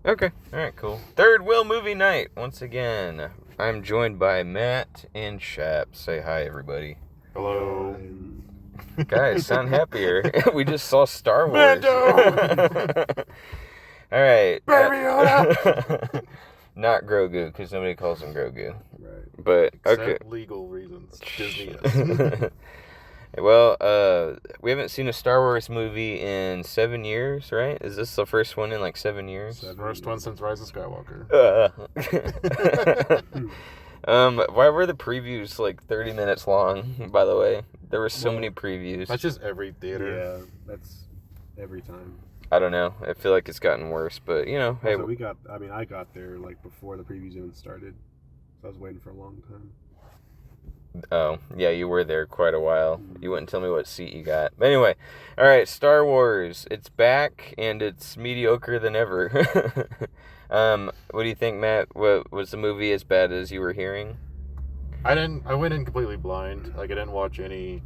Okay. All right, cool. Third Wheel Movie Night. Once again, I'm joined by Matt and Shap. Say hi, everybody. Hello. Guys, sound happier. We just saw Star Wars. Mando! All right. Baby Yoda! Not Grogu, because nobody calls him Grogu. Right. But, Except okay. legal reasons. Disney is. Well, we haven't seen a Star Wars movie in 7 years, right? Is this the first one in like 7 years? First one since Rise of Skywalker. Why were the previews like 30 minutes long, by the way? There were so many previews. That's just every theater. Yeah, that's every time. I don't know. I feel like it's gotten worse, but you know, hey. So I got there like before the previews even started. So I was waiting for a long time. Oh, yeah, you were there quite a while. You wouldn't tell me what seat you got. But anyway, all right, Star Wars. It's back, and it's mediocre than ever. What do you think, Matt? Was the movie as bad as you were hearing? I went in completely blind. Like, I didn't watch any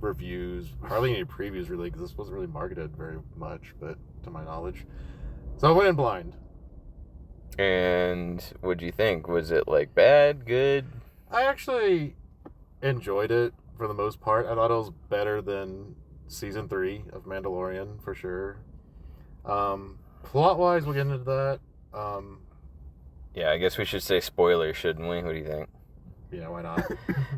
reviews, hardly any previews, really, because this wasn't really marketed very much, but to my knowledge. So I went in blind. And what'd you think? Was it, like, bad, good? I actually enjoyed it for the most part. I thought it was better than season 3 of Mandalorian for sure. Plot wise, we'll get into that. Yeah, I guess we should say spoilers, shouldn't we? What do you think? Yeah, why not?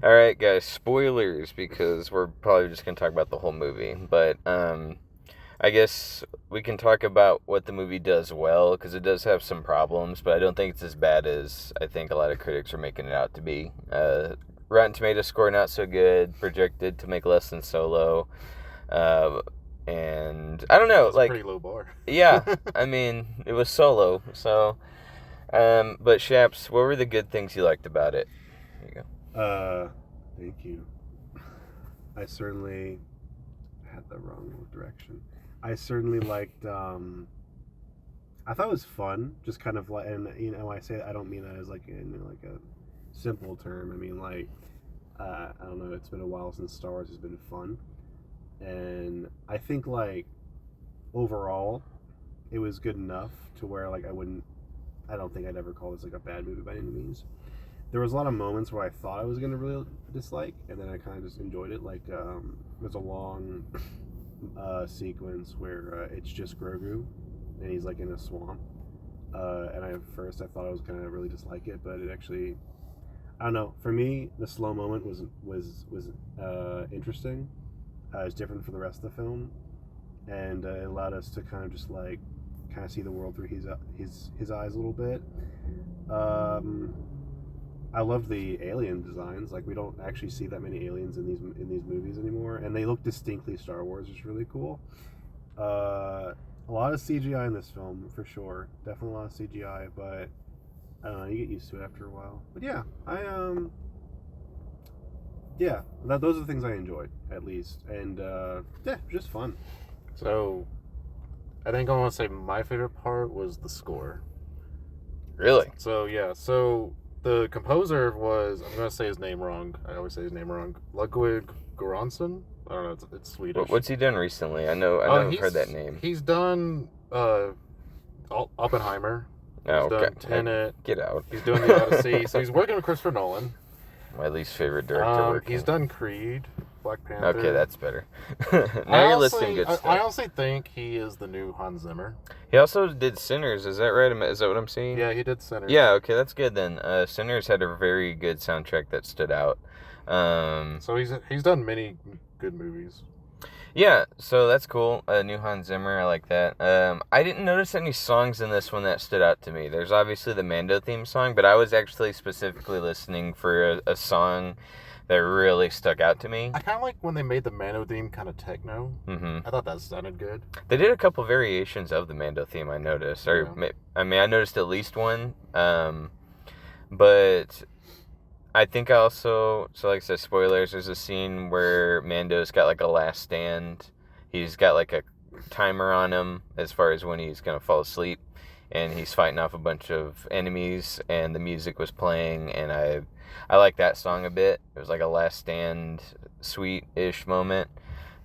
All right, guys, spoilers, because we're probably just gonna talk about the whole movie. But I guess we can talk about what the movie does well, because it does have some problems, but I don't think it's as bad as I think a lot of critics are making it out to be. Rotten Tomatoes score not so good, projected to make less than Solo, and I don't know, That's like, a pretty low bar. Yeah, I mean, it was Solo, so. But Shaps, what were the good things you liked about it? There you go. Thank you. I certainly had the wrong direction. I certainly liked. I thought it was fun, just kind of like, and you know, when I say that, I don't mean that as like like a simple term. I mean like, I don't know. It's been a while since Star Wars has been fun, and I think like overall, it was good enough to where like I don't think I'd ever call this like a bad movie by any means. There was a lot of moments where I thought I was going to really dislike, and then I kind of just enjoyed it. Like, there's a long sequence where it's just Grogu, and he's like in a swamp. And at first I thought I was going to really dislike it, but it actually, I don't know. For me, the slow moment was interesting. It's different for the rest of the film, and it allowed us to kind of just like kind of see the world through his eyes a little bit. I love the alien designs. Like, we don't actually see that many aliens in these movies anymore, and they look distinctly Star Wars, which is really cool. A lot of CGI in this film for sure. Definitely a lot of CGI, but I don't know. You get used to it after a while. But yeah, those are the things I enjoyed at least, and just fun. So, I think I want to say my favorite part was the score. Really? So, yeah. So, the composer was, I'm going to say his name wrong. I always say his name wrong. Ludwig Göransson? I don't know. It's Swedish. What's he done recently? I know I've heard that name. He's done Oppenheimer. Oh, he's done Tenet. Get out. He's doing The Odyssey. So, he's working with Christopher Nolan. My least favorite director working. He's done Creed. Black Panther. Okay, that's better. Now you're listing good stuff. I honestly think he is the new Hans Zimmer. He also did Sinners, is that right? Is that what I'm seeing? Yeah, he did Sinners. Yeah, okay, that's good then. Sinners had a very good soundtrack that stood out. So he's done many good movies. Yeah, so that's cool. New Hans Zimmer, I like that. I didn't notice any songs in this one that stood out to me. There's obviously the Mando theme song, but I was actually specifically listening for a song that really stuck out to me. I kind of like when they made the Mando theme kind of techno. Mm-hmm. I thought that sounded good. They did a couple variations of the Mando theme, I noticed. Or, yeah. I noticed at least one. But I think I also, so like I said, spoilers, there's a scene where Mando's got like a last stand. He's got like a timer on him as far as when he's going to fall asleep. And he's fighting off a bunch of enemies, and the music was playing, and I like that song a bit. It was like a last stand, sweet-ish moment.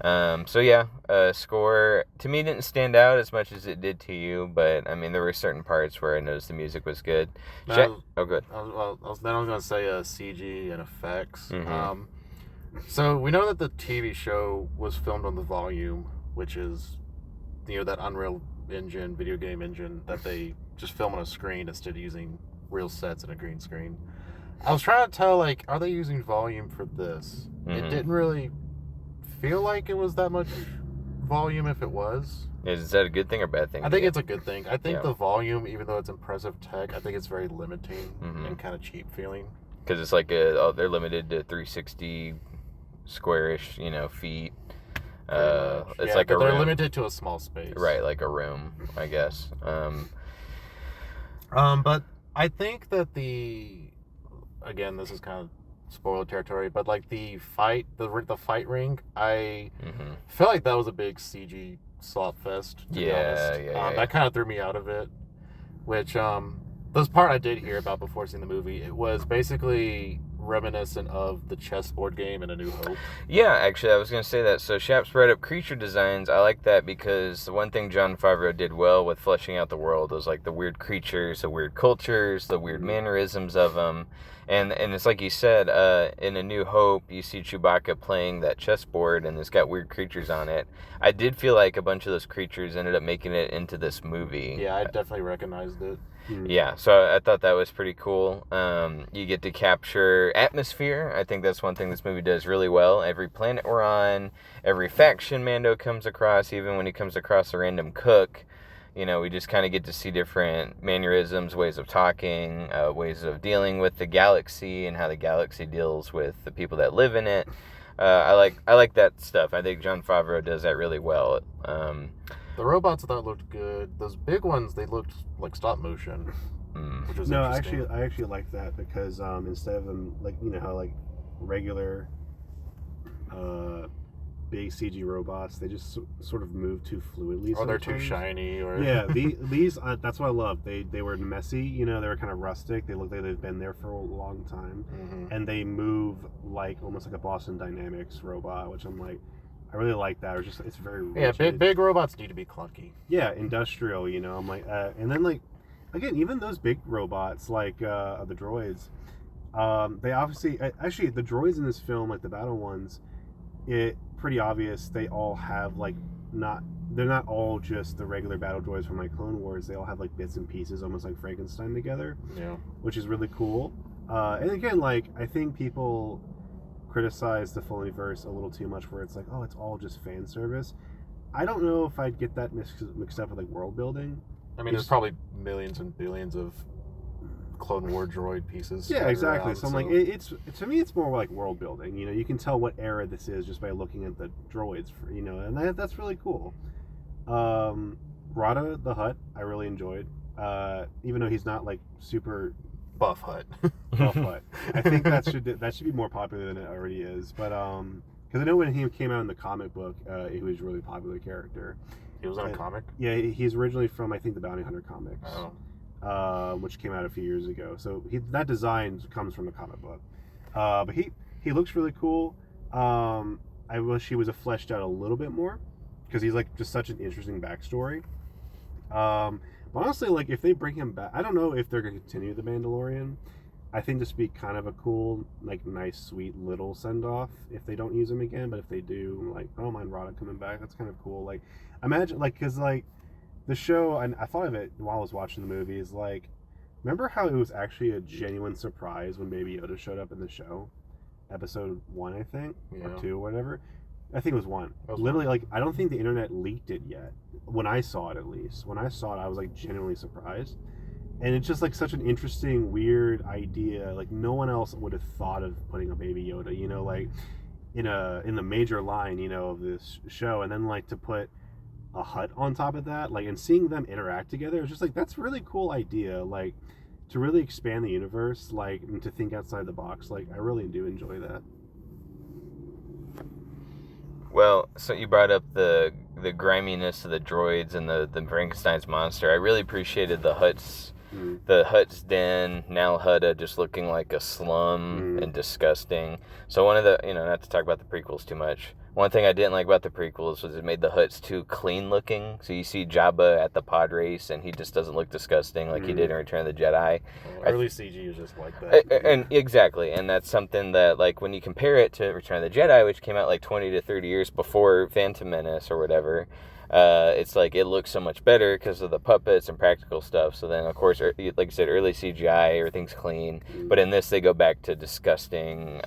So yeah, score to me didn't stand out as much as it did to you, but I mean there were certain parts where I noticed the music was good. Oh, good. Then I was going to say CG and effects. Mm-hmm. So we know that the TV show was filmed on the Volume, which is, that Unreal Engine, video game engine that they just film on a screen instead of using real sets and a green screen. I was trying to tell, like, are they using Volume for this? Mm-hmm. It didn't really feel like it was that much volume if it was. Is that a good thing or bad thing? I think it's a good thing. I think Yeah. the volume, even though it's impressive tech, I think it's very limiting Mhm. and kind of cheap feeling. Because it's like they're limited to 360 squarish, feet. It's Yeah, like but a they're room. limited to a small space. Right, like a room, I guess. But I think that again, this is kind of spoiler territory, but like the fight ring, I Mhm. feel like that was a big CG slop fest. To be honest. Yeah. That kind of threw me out of it. Which this part I did hear about before seeing the movie. It was basically reminiscent of the chessboard game in A New Hope. Yeah, actually, I was going to say that. So Shap's brought up creature designs. I like that because the one thing Jon Favreau did well with fleshing out the world was like the weird creatures, the weird cultures, the weird mannerisms of them. And it's like you said, in A New Hope, you see Chewbacca playing that chessboard and it's got weird creatures on it. I did feel like a bunch of those creatures ended up making it into this movie. Yeah, I definitely recognized it. Yeah, so I thought that was pretty cool. You get to capture atmosphere. I think that's one thing this movie does really well. Every planet we're on, every faction Mando comes across, even when he comes across a random cook, we just kind of get to see different mannerisms, ways of talking, ways of dealing with the galaxy and how the galaxy deals with the people that live in it. I like that stuff. I think Jon Favreau does that really well. The robots I thought looked good. Those big ones, they looked like stop motion, which was interesting. I actually like that because instead of them how like regular big CG robots, they just sort of move too fluidly. Or they're too shiny. Or yeah, these that's what I love. They were messy. They were kind of rustic. They look like they've been there for a long time, and they move like almost like a Boston Dynamics robot, which I'm like. I really like that. It's very rigid. Yeah, big robots need to be clunky. Yeah, industrial. I'm like, and then like, again, even those big robots like the droids, they obviously actually the droids in this film, like the battle ones, it pretty obvious they all have like they're not all just the regular battle droids from like Clone Wars. They all have like bits and pieces, almost like Frankenstein together. Yeah, which is really cool. And again, like I think people criticize the Filoniverse a little too much where it's like, oh, it's all just fan service. I don't know if I'd get that mixed up with like world building. I mean, there's probably millions and billions of Clone War droid pieces. Yeah, exactly. Around, so I'm like, it's to me, it's more like world building. You can tell what era this is just by looking at the droids, and that's really cool. Rada the Hutt, I really enjoyed, even though he's not like super buff Hutt. Buff Hutt. I think that should be more popular than it already is. But because I know when he came out in the comic book, he was a really popular character. He was in a comic? Yeah, he's originally from I think the Bounty Hunter comics, oh. Which came out a few years ago. So that design comes from the comic book. But he looks really cool. I wish he was fleshed out a little bit more because he's like just such an interesting backstory. But honestly, like if they bring him back, I don't know if they're going to continue the Mandalorian. I think this would be kind of a cool, like nice, sweet little send off if they don't use him again. But if they do, I'm like, I don't mind Rada coming back. That's kind of cool. Like, imagine like because like the show, and I thought of it while I was watching the movie. Is like, remember how it was actually a genuine surprise when Baby Yoda showed up in the show, episode 1, I think, or 2, or whatever. I think it was 1. Literally, like, I don't think the internet leaked it yet. When I saw it, at least. When I saw it, I was, like, genuinely surprised. And it's just, like, such an interesting, weird idea. Like, no one else would have thought of putting a Baby Yoda, like, in the major line, of this show. And then, like, to put a Hutt on top of that, like, and seeing them interact together, it's just, like, that's a really cool idea. Like, to really expand the universe, like, and to think outside the box. Like, I really do enjoy that. Well, so you brought up the griminess of the droids and the Frankenstein's monster. I really appreciated the Hutt's den, Nal Hutta just looking like a slum and disgusting. So one of the, not to talk about the prequels too much, One thing I didn't like about the prequels was it made the Hutts too clean looking. So you see Jabba at the pod race, and he just doesn't look disgusting like he did in Return of the Jedi. Well, early CG is just like that. And exactly, and that's something that, like, when you compare it to Return of the Jedi, which came out like 20 to 30 years before Phantom Menace or whatever, it's like it looks so much better because of the puppets and practical stuff. So then, of course, like you said, early CGI, everything's clean. But in this, they go back to disgusting.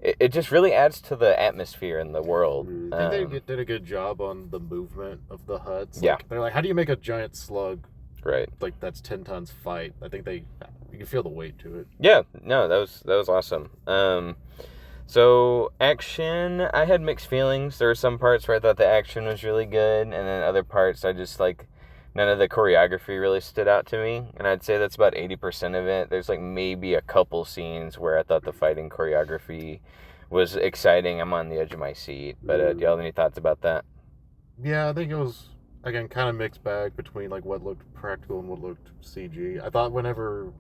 It just really adds to the atmosphere in the world. I think they did a good job on the movement of the Hutts. Yeah. They're like, how do you make a giant slug Right. like that's 10 tons fight? I think you can feel the weight to it. Yeah, no, that was awesome. So action, I had mixed feelings. There were some parts where I thought the action was really good, and then other parts I just like none of the choreography really stood out to me. And I'd say that's about 80% of it. There's like maybe a couple scenes where I thought the fighting choreography was exciting. I'm on the edge of my seat. But do you have any thoughts about that? Yeah, I think it was, again, kind of mixed bag between like what looked practical and what looked CG. I thought whenever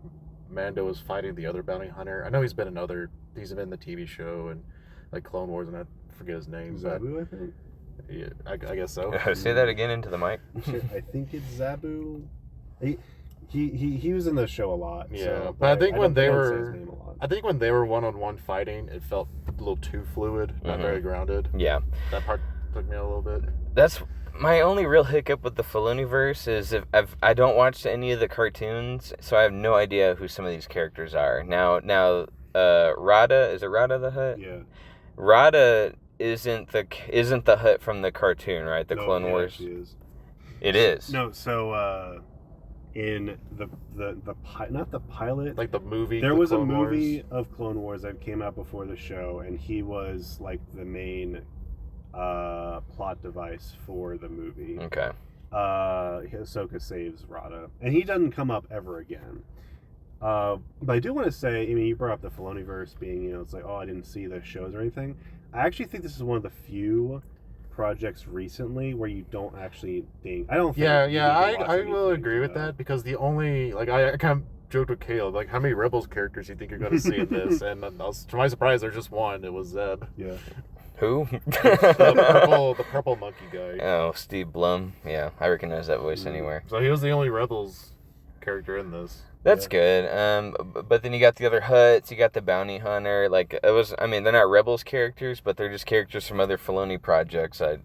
Mando was fighting the other bounty hunter, I know he's been in the TV show and like Clone Wars, and I forget his name. Zabu, I think. Yeah, I guess so. Say that again into the mic. I think it's Zabu. He was in the show a lot. Yeah, so, but I think when they don't say his were, name a lot. I think when they were one-on-one fighting, it felt a little too fluid, not very grounded. Yeah. That part took me a little bit. That's my only real hiccup with the Filoniverse is if I don't watch any of the cartoons, so I have no idea who some of these characters are. Now, Rada, is it Rada the Hutt? Yeah. Rada isn't the Hutt from the cartoon, right? The Clone Wars. It is. No, so in the not the pilot, Like the movie. there the was a Clone movie Wars. of Clone Wars that came out before the show, and he was like the main plot device for the movie. Okay. Ahsoka saves Rada, and he doesn't come up ever again. But I do want to say, I mean, you brought up the Filoniverse being, it's like, oh, I didn't see the shows or anything. I actually think this is one of the few projects recently where you don't actually think. I don't think. I will agree with that, because the only, like, I kind of joked with Caleb, like, how many Rebels characters do you think you're going to see in this? And to my surprise, there's just one. It was Zeb. Yeah. Who? the purple monkey guy. Oh, Steve Blum. Yeah, I recognize that voice anywhere. So he was the only Rebels character in this. That's good. But then you got the other Hutts, you got the bounty hunter. Like, they're not Rebels characters, but they're just characters from other Filoni projects. I'm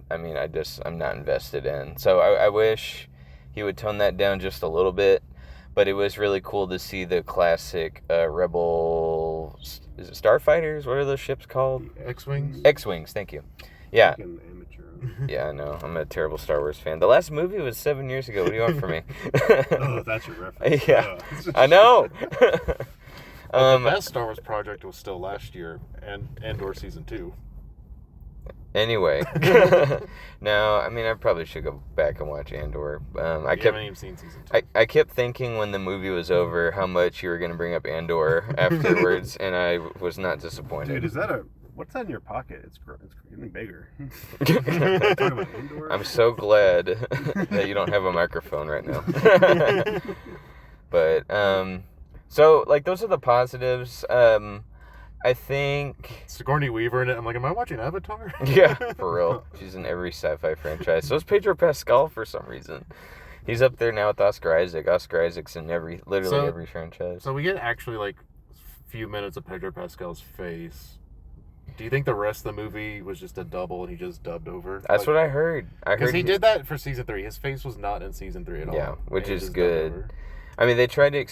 not invested in. So I wish he would tone that down just a little bit. But it was really cool to see the classic Rebel. Is it Starfighters? What are those ships called? X-Wings? X-Wings, thank you. Yeah. Fucking amateur. Yeah, I know. I'm a terrible Star Wars fan. The last movie was 7 years ago. What do you want from me? Oh, that's your reference. Yeah. I know. The best Star Wars project was still last year, and Andor Season 2. Anyway. Now, I mean, I probably should go back and watch Andor. I haven't even seen Season 2. I kept thinking when the movie was over how much you were going to bring up Andor afterwards, and I was not disappointed. Dude, what's that in your pocket? It's getting bigger. I'm so glad that you don't have a microphone right now. But, so, like, those are the positives. I think Sigourney Weaver in it. I'm like, am I watching Avatar? Yeah, for real. She's in every sci-fi franchise. So is Pedro Pascal for some reason. He's up there now with Oscar Isaac. Oscar Isaac's in literally every franchise. So we get actually like a few minutes of Pedro Pascal's face. Do you think the rest of the movie was just a double and he just dubbed over? That's what I heard. Because he did that for Season 3. His face was not in Season 3 at all. Yeah, which is good. I mean, they tried to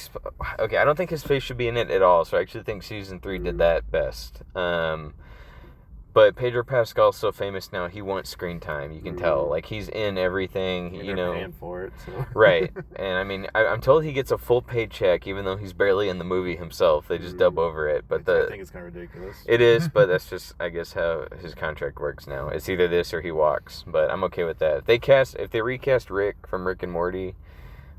okay, I don't think his face should be in it at all, so I actually think Season 3 did that best. But Pedro Pascal's so famous now, he wants screen time. You can tell. Like, he's in everything, They're paying for it, so. Right. And, I mean, I'm told he gets a full paycheck, even though he's barely in the movie himself. They just dub over it. But I think it's kind of ridiculous. It is, but that's just, I guess, how his contract works now. It's either this or he walks. But I'm okay with that. If they recast Rick from Rick and Morty,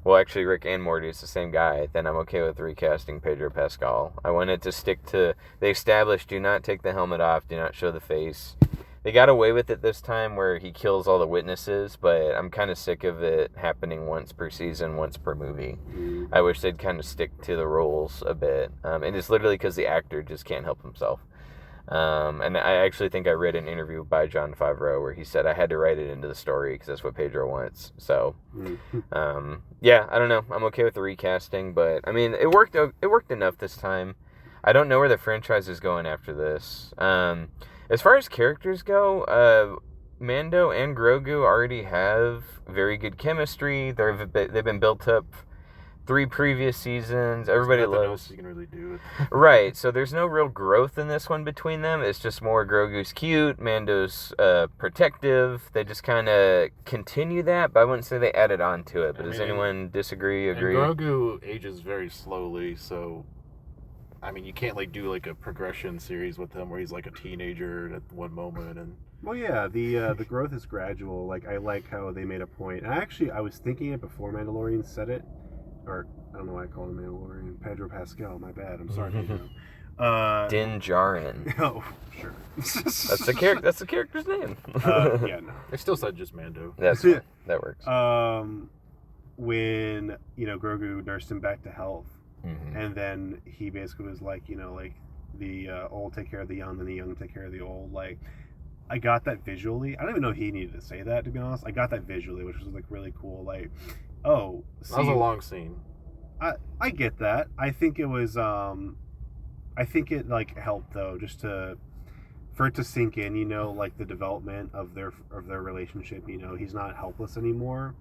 well, actually, Rick and Morty is the same guy, then I'm okay with recasting Pedro Pascal. I wanted to stick to... They established, do not take the helmet off, do not show the face. They got away with it this time where he kills all the witnesses, but I'm kind of sick of it happening once per season, once per movie. I wish they'd kind of stick to the rules a bit. And it's literally because the actor just can't help himself. And I actually think I read an interview by Jon Favreau where he said I had to write it into the story because that's what Pedro wants. So, yeah, I don't know. I'm okay with the recasting, but I mean, it worked. It worked enough this time. I don't know where the franchise is going after this. As far as characters go, Mando and Grogu already have very good chemistry. They've been built up 3 previous seasons. Everybody There's nothing loves. else you can really do. Right, so there's no real growth in this one between them. It's just more Grogu's cute, Mando's protective. They just kind of continue that, but I wouldn't say they added on to it. But does anyone disagree, agree? And Grogu ages very slowly, so I mean, you can't like do like a progression series with him where he's like a teenager at one moment and. Well, yeah, the growth is gradual. Like, I like how they made a point. And I was thinking it before Mandalorian said it. Or, I don't know why I call him Mandalorian. Pedro Pascal, my bad. I'm sorry, Pedro. Din Djarin. Oh, sure. That's the character's name. Yeah, no. I still said just Mando. That's fine. That works. When, Grogu nursed him back to health, Mm-hmm. and then he basically was like, the old take care of the young, and the young take care of the old. Like, I got that visually. I don't even know he needed to say that, to be honest. I got that visually, which was like really cool. Like, oh, see, That was a long scene. I get that. I think it was I think it like helped though, just for it to sink in, like the development of their relationship. He's not helpless anymore,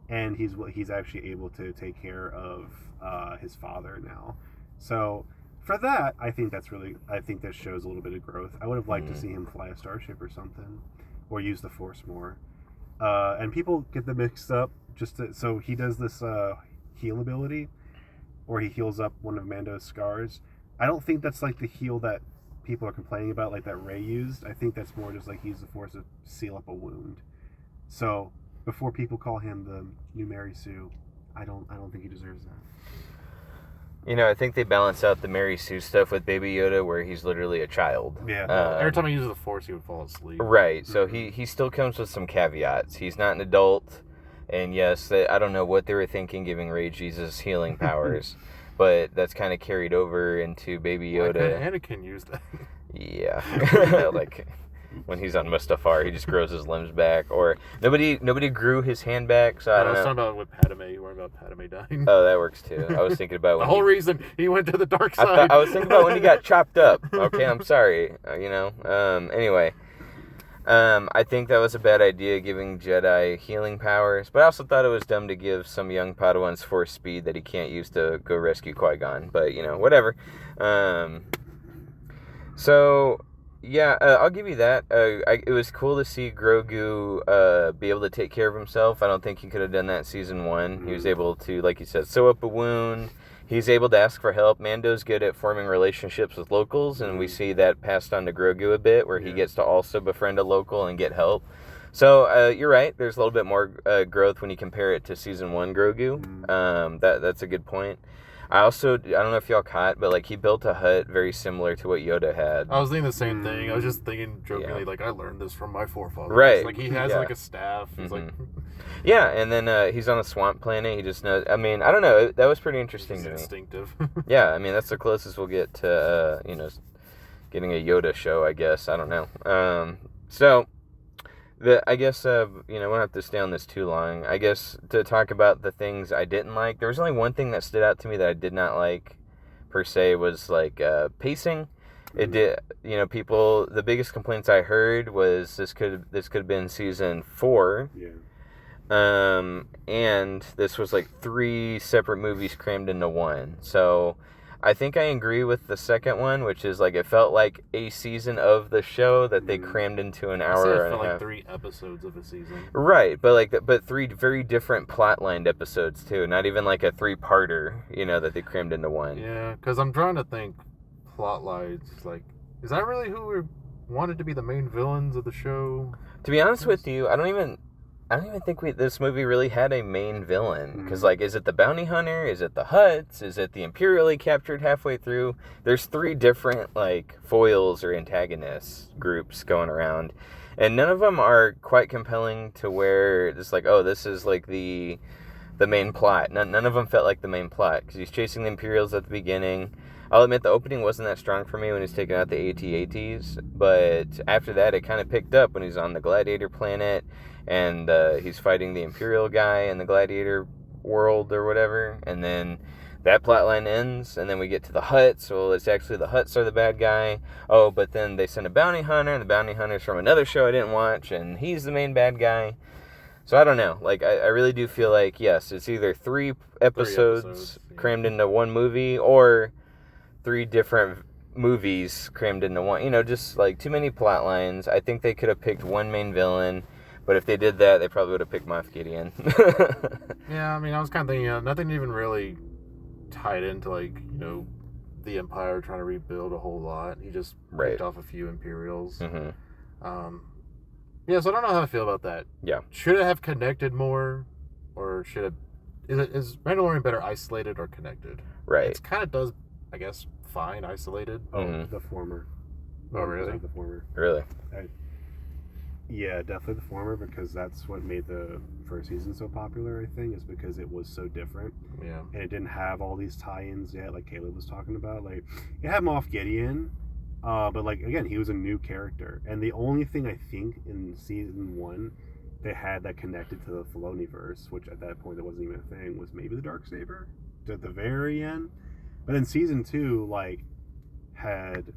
and he's actually able to take care of his father now. So for that, I think that shows a little bit of growth. I would have liked to see him fly a starship or something, or use the Force more. And people get them mixed up. So he does this heal ability, or he heals up one of Mando's scars. I don't think that's like the heal that people are complaining about, like that Rey used. I think that's more just like he used the Force to seal up a wound. So before people call him the new Mary Sue, I don't think he deserves that. I think they balance out the Mary Sue stuff with Baby Yoda, where he's literally a child. Yeah. Every time he uses the Force, he would fall asleep. Right. So he still comes with some caveats. He's not an adult, and yes, I don't know what they were thinking giving Rey Jesus healing powers, but that's kind of carried over into Baby Yoda. Why couldn't Anakin use that? Yeah. Like when he's on Mustafar, he just grows his limbs back, or nobody grew his hand back. So I don't know. I was talking about with Padme. You weren't about Padme dying. Oh, that works too. I was thinking about the whole reason he went to the dark side. I was thinking about when he got chopped up. Okay, I'm sorry. Anyway, I think that was a bad idea, giving Jedi healing powers. But I also thought it was dumb to give some young Padawans Force speed that he can't use to go rescue Qui-Gon. But whatever. So. Yeah, I'll give you that. It was cool to see Grogu be able to take care of himself. I don't think he could have done that in season 1. He was able to, like you said, sew up a wound. He's able to ask for help. Mando's good at forming relationships with locals, and we see that passed on to Grogu a bit, where he gets to also befriend a local and get help. So you're right. There's a little bit more growth when you compare it to season 1 Grogu. That's a good point. I don't know if y'all caught, but like he built a hut very similar to what Yoda had. I was thinking the same thing. I was just thinking jokingly, like I learned this from my forefathers. Right. Like he has like a staff. He's like. Yeah, and then he's on a swamp planet. He just knows. I mean, I don't know. That was pretty interesting to me. Instinctive. Yeah, I mean that's the closest we'll get to getting a Yoda show, I guess. I don't know. So. I guess, we don't have to stay on this too long. I guess to talk about the things I didn't like, there was only one thing that stood out to me that I did not like, per se, was, like, pacing. It did, the biggest complaints I heard was this could have been season 4. Yeah. And this was, like, 3 separate movies crammed into one. So I think I agree with the second one, which is like it felt like a season of the show that they crammed into an hour and a half. It felt like 3 episodes of a season. Right, but 3 very different plot-lined episodes too. Not even like a 3-parter, that they crammed into one. Yeah, because I'm trying to think plot lines. Like, is that really who wanted to be the main villains of the show? To be honest with you, I don't even think this movie really had a main villain. Because, like, is it the bounty hunter? Is it the Hutts? Is it the Imperially captured halfway through? There's 3 different, like, foils or antagonists groups going around. And none of them are quite compelling to where it's like, oh, this is, like, the the main plot. None of them felt like the main plot, because he's chasing the Imperials at the beginning. I'll admit the opening wasn't that strong for me when he's taking out the AT-ATs, but after that it kind of picked up when he's on the Gladiator planet, and he's fighting the Imperial guy in the Gladiator world or whatever, and then that plotline ends, and then we get to the Hutts. Well, it's actually the Hutts are the bad guy. Oh, but then they send a bounty hunter, and the bounty hunter's from another show I didn't watch, and he's the main bad guy. So I don't know. Like, I really do feel like, yes, it's either three episodes crammed into one movie, or 3 different movies crammed into one. You know, just like too many plot lines. I think they could have picked one main villain, but if they did that, they probably would have picked Moff Gideon. Yeah, I mean, I was kind of thinking, nothing even really tied into, like, you know, the Empire trying to rebuild a whole lot. He just picked off a few Imperials. Mm-hmm. Yeah, so I don't know how I feel about that. Yeah. Should it have connected more, or should it? Is Mandalorian better isolated or connected? Right. It kind of does, I guess, fine isolated. Oh, the former. Oh, really? The former. Really? Yeah, definitely the former, because that's what made the first season so popular, I think, is because it was so different. Yeah. And it didn't have all these tie-ins yet, like Caleb was talking about. Like, it had Moff Gideon, but, like, again, he was a new character. And the only thing I think in season 1 they had that connected to the Filoniverse, which at that point that wasn't even a thing, was maybe the Darksaber at the very end. But then season 2, like, had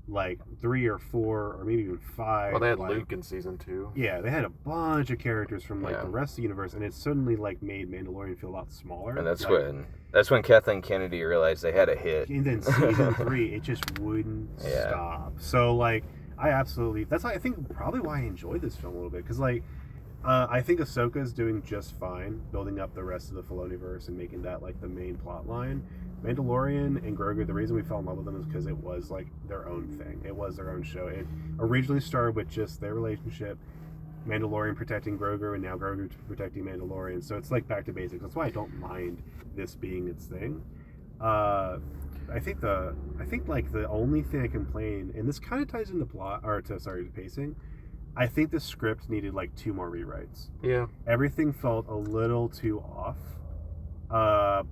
like 3 or 4 or maybe even 5. Well, they had like, Luke in season 2. Yeah, they had a bunch of characters from like the rest of the universe, and it suddenly like made Mandalorian feel a lot smaller. And that's like, when Kathleen Kennedy realized they had a hit. And then season 3, it just wouldn't stop. So like, that's I think probably why I enjoyed this film a little bit, because like, I think Ahsoka's doing just fine building up the rest of the Filoniverse and making that like the main plot line. Mandalorian and Grogu, the reason we fell in love with them is because it was like their own thing. It was their own show. It originally started with just their relationship, Mandalorian protecting Grogu, and now Grogu protecting Mandalorian. So it's like back to basics. That's why I don't mind this being its thing. I think like the only thing I complain, and this kind of ties into to pacing. I think the script needed like 2 more rewrites. Yeah. Everything felt a little too off.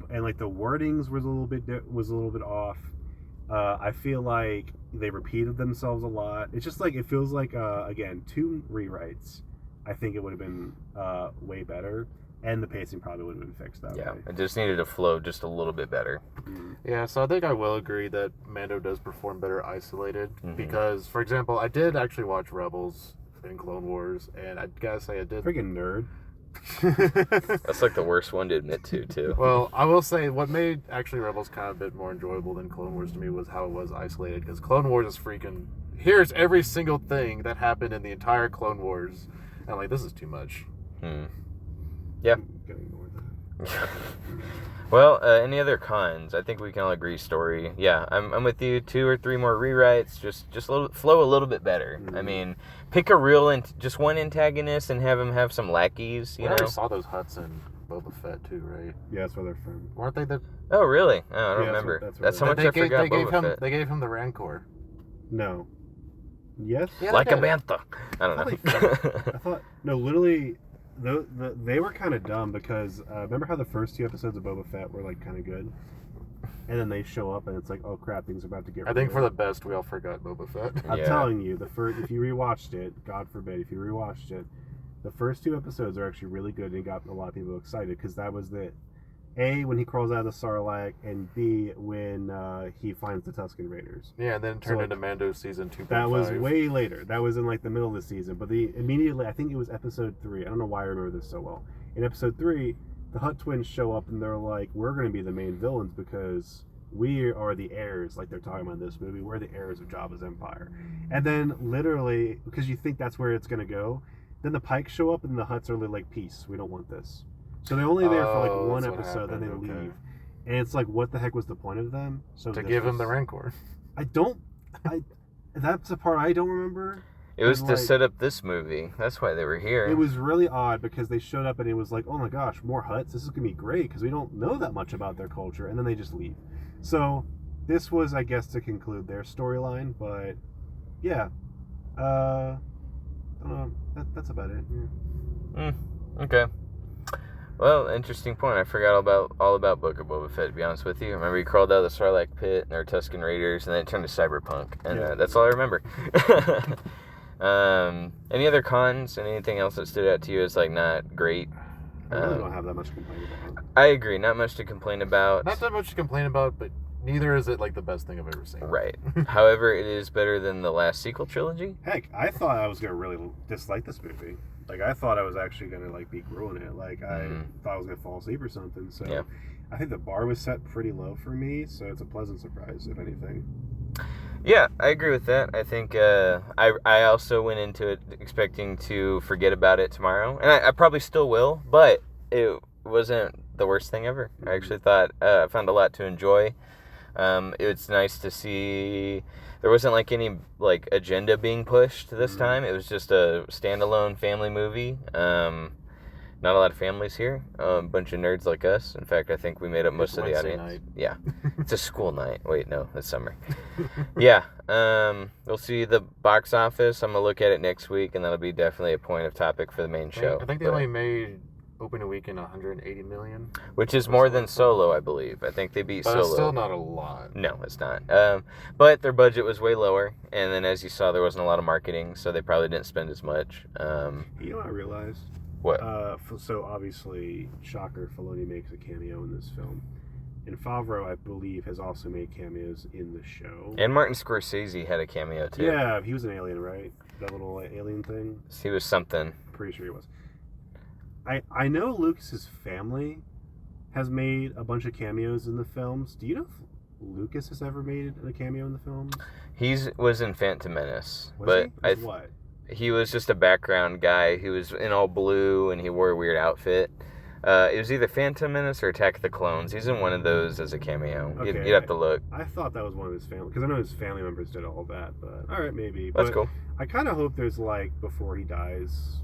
And like the wordings was a little bit off. I feel like they repeated themselves a lot. It's just like, it feels like again, 2 rewrites. I think it would have been way better, and the pacing probably would have been fixed that way. Yeah, it just needed to flow just a little bit better. Yeah, so I think I will agree that Mando does perform better isolated, because, for example, I did actually watch Rebels and Clone Wars, and I gotta say I did. Freaking nerd. That's like the worst one to admit to, too. Well, I will say what made actually Rebels kind of a bit more enjoyable than Clone Wars to me was how it was isolated, because Clone Wars is freaking, here's every single thing that happened in the entire Clone Wars, and I'm like, this is too much. Yeah. Ignore that. Well, any other cons? I think we can all agree story. Yeah, I'm with you. 2 or 3 more rewrites. Just flow a little bit better. I mean, pick a real just one antagonist and have him have some lackeys. You know. I saw those Hutts in Boba Fett too, right? Yeah, that's where they're from. Weren't they the? Oh, really? Oh, I don't remember. That's how much I forgot. They gave him the Rancor. No. Yes. Yeah, like a bantha. I don't know. I thought no, literally. They were kind of dumb, because remember how the first 2 episodes of Boba Fett were like kind of good, and then they show up and it's like, oh crap, things are about to get. I think for the best, we all forgot Boba Fett. I'm telling you, if you rewatched it, God forbid, if you rewatched it, the first 2 episodes are actually really good, and got a lot of people excited, because that was the A, when he crawls out of the Sarlacc, and B, when he finds the Tusken Raiders. Yeah, and then it turned into Mando season 2.5. That was way later. That was in like the middle of the season. But immediately, I think it was episode 3. I don't know why I remember this so well. In episode 3, the Hutt twins show up, and they're like, we're going to be the main villains because we are the heirs, like they're talking about in this movie. We're the heirs of Jabba's empire. And then literally, because you think that's where it's going to go, then the Pikes show up, and the Hutts are like, peace, we don't want this. So they're only there for like 1 episode, then they leave. And it's like, what the heck was the point of them? So to give him the Rancor. That's the part I don't remember. It was to set up this movie. That's why they were here. It was really odd, because they showed up and it was like, oh my gosh, more Hutts. This is going to be great, because we don't know that much about their culture. And then they just leave. So this was, I guess, to conclude their storyline. But yeah. I don't know. That's about it. Okay. Well, interesting point. I forgot all about Book of Boba Fett, to be honest with you. I remember he crawled out of the Sarlacc pit and there were Tusken Raiders, and then it turned to Cyberpunk. And that's all I remember. Any other cons and anything else that stood out to you as, like, not great? I really don't have that much to complain about. I agree. Not much to complain about. Not that much to complain about, but neither is it, like, the best thing I've ever seen. Right. However, it is better than the last sequel trilogy. Heck, I thought I was going to really dislike this movie. Like, I thought I was actually going to, like, be grueling it. Like, I thought I was going to fall asleep or something. So, Yeah. I think the bar was set pretty low for me. So, it's a pleasant surprise, if anything. Yeah, I agree with that. I think I also went into it expecting to forget about it tomorrow. And I probably still will, but it wasn't the worst thing ever. I actually thought I found a lot to enjoy. It's nice to see there wasn't like any like agenda being pushed this time. It was just a standalone family movie. Not a lot of families here. A bunch of nerds like us. In fact, I think we made up most of the Wednesday audience. night. Yeah, it's a school night. Wait, no, it's summer. Yeah, we'll see the box office. I'm gonna look at it next week, and that'll be definitely a point of topic for the main show. I think they only made opening weekend 180 million, which is more than Solo, I believe. I think they beat but Solo. it's still not a lot. No, it's not. But their budget was way lower, and then as you saw, there wasn't a lot of marketing, so they probably didn't spend as much. You know what I realized? What? So obviously, shocker, Filoni makes a cameo in this film. And Favreau, I believe, has also made cameos in the show. And Martin Scorsese had a cameo too. Yeah, he was an alien, right? That little alien thing? He was something. Pretty sure he was. I know Lucas's family has made a bunch of cameos in the films. Do you know if Lucas has ever made a cameo in the films? He was in Phantom Menace. Was but he? What? He was just a background guy. He was in all blue and he wore a weird outfit. It was either Phantom Menace or Attack of the Clones. He's in one of those as a cameo. Okay. You'd have to look. I thought that was one of his family, because I know his family members did all that, but alright, maybe. That's but cool. I kind of hope there's, like, before he dies,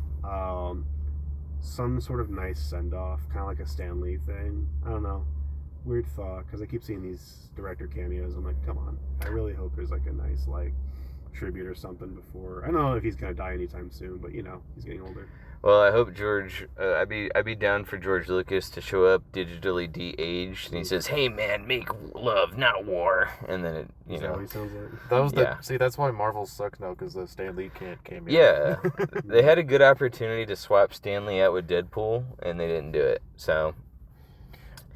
some sort of nice send-off, kind of like a Stan Lee thing. I don't know. Weird thought, because I keep seeing these director cameos. I'm like, come on. I really hope there's, like, a nice, like, tribute or something before. I don't know if he's going to die anytime soon, but, you know, he's getting older. Well, I hope George. I'd be down for George Lucas to show up digitally de-aged, and he says, "Hey man, make love, not war." And then it, Is that what he sounds like? That was Yeah. See, that's why Marvel sucks now, because Stan Lee can't cameo. Yeah, they had a good opportunity to swap Stanley out with Deadpool, and they didn't do it. So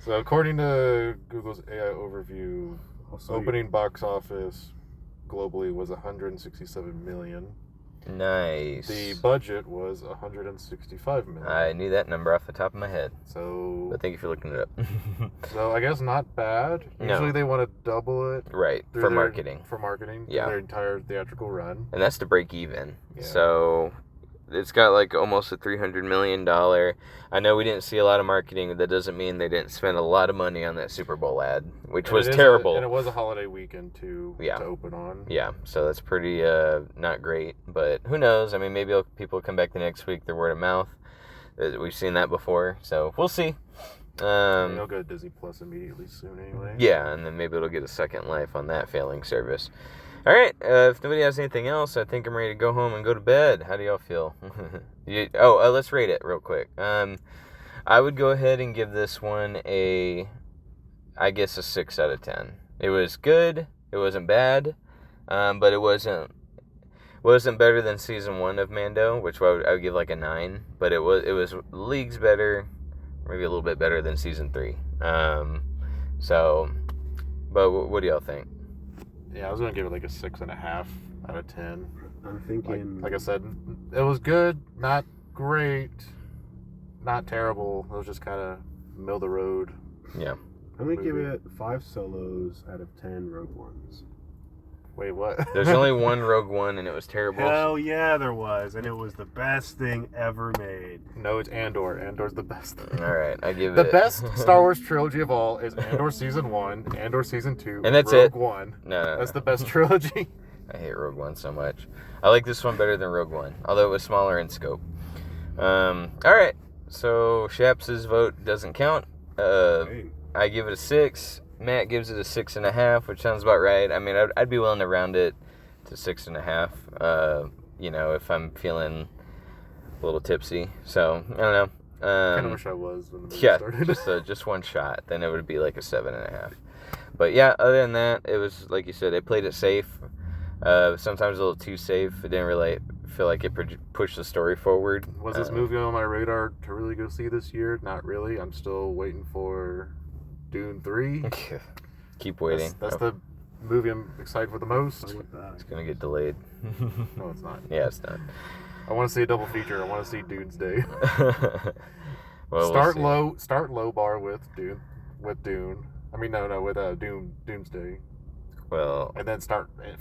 according to Google's AI overview, Also, opening box office globally was 167 million. nice. The budget was 165 million. I knew that number off the top of my head, So but thank you for looking it up. I guess not bad. No. Usually they want to double it Right, through for their- marketing. For marketing, Yeah. their entire theatrical run. And that's to break even. Yeah. So it's got like almost a $300 million. I know we didn't see a lot of marketing, but that doesn't mean they didn't spend a lot of money on that Super Bowl ad, which And was it is terrible. and it was a holiday weekend too Yeah. to open on. Yeah, so that's pretty not great, but who knows? I mean, maybe people come back the next week, they're word of mouth. We've seen that before, so we'll see. They'll go to Disney Plus immediately soon anyway. Yeah, and then maybe it'll get a second life on that failing service. All right, if nobody has anything else, I think I'm ready to go home and go to bed. How do y'all feel? Let's rate it real quick. I would go ahead and give this one a 6 out of 10. It was good. It wasn't bad, but it wasn't better than season 1 of Mando, which I would give like a 9. But it was leagues better, maybe a little bit better than season 3. But what do y'all think? Yeah, I was gonna give it like a 6.5 out of 10. I'm thinking... Like I said, it was good, not great, not terrible. It was just kind of middle of the road. Yeah. I'm going to give it 5 solos out of 10 Rogue Ones. Wait, what? There's only one Rogue One, and it was terrible. Hell yeah, there was. And it was the best thing ever made. No, it's Andor. Andor's the best thing. All right, I give The it... best Star Wars trilogy of all is Andor Season 1, Andor Season 2, And that's Rogue it? One. No. That's the best trilogy. I hate Rogue One so much. I like this one better than Rogue One, although it was smaller in scope. All right, so Shaps' vote doesn't count. Hey. I give it a 6. Matt gives it a 6.5, which sounds about right. I mean, I'd be willing to round it to 6.5. If I'm feeling a little tipsy. So I don't know. kind of wish I was when the movie Yeah, started. just one shot. Then it would be like a 7.5. But yeah, other than that, it was like you said. They played it safe. Sometimes a little too safe. It didn't really feel like it pushed the story forward. Was this movie on my radar to really go see this year? Not really. I'm still waiting for Dune 3. Keep waiting. That's the movie I'm excited for the most. It's gonna get delayed. No, it's not. Yeah, it's not. I want to see a double feature. I want to see Doomsday. Well, Start low bar with Dune. With Doomsday. Well, And then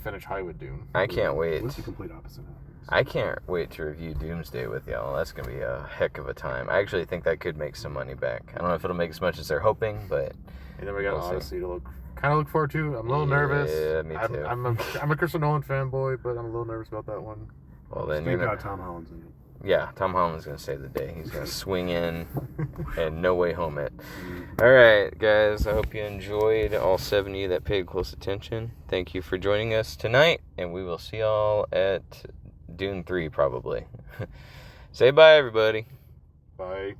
finish high with Dune. I can't wait. What's the complete opposite happens? I can't wait to review Doomsday with y'all. That's gonna be a heck of a time. I actually think that could make some money back. I don't know if it'll make as much as they're hoping, but And then we got we'll see. Odyssey to look forward to. I'm a little nervous. Yeah, me too. I'm a Christopher Nolan fanboy, but I'm a little nervous about that one. Well, then Thank God Tom Holland's in it. Yeah, Tom Holland's gonna save the day. He's gonna swing in and no way home it. All right, guys. I hope you enjoyed. All 7 of you that paid close attention. Thank you for joining us tonight, and we will see y'all at Dune 3 probably. Say bye, everybody. Bye.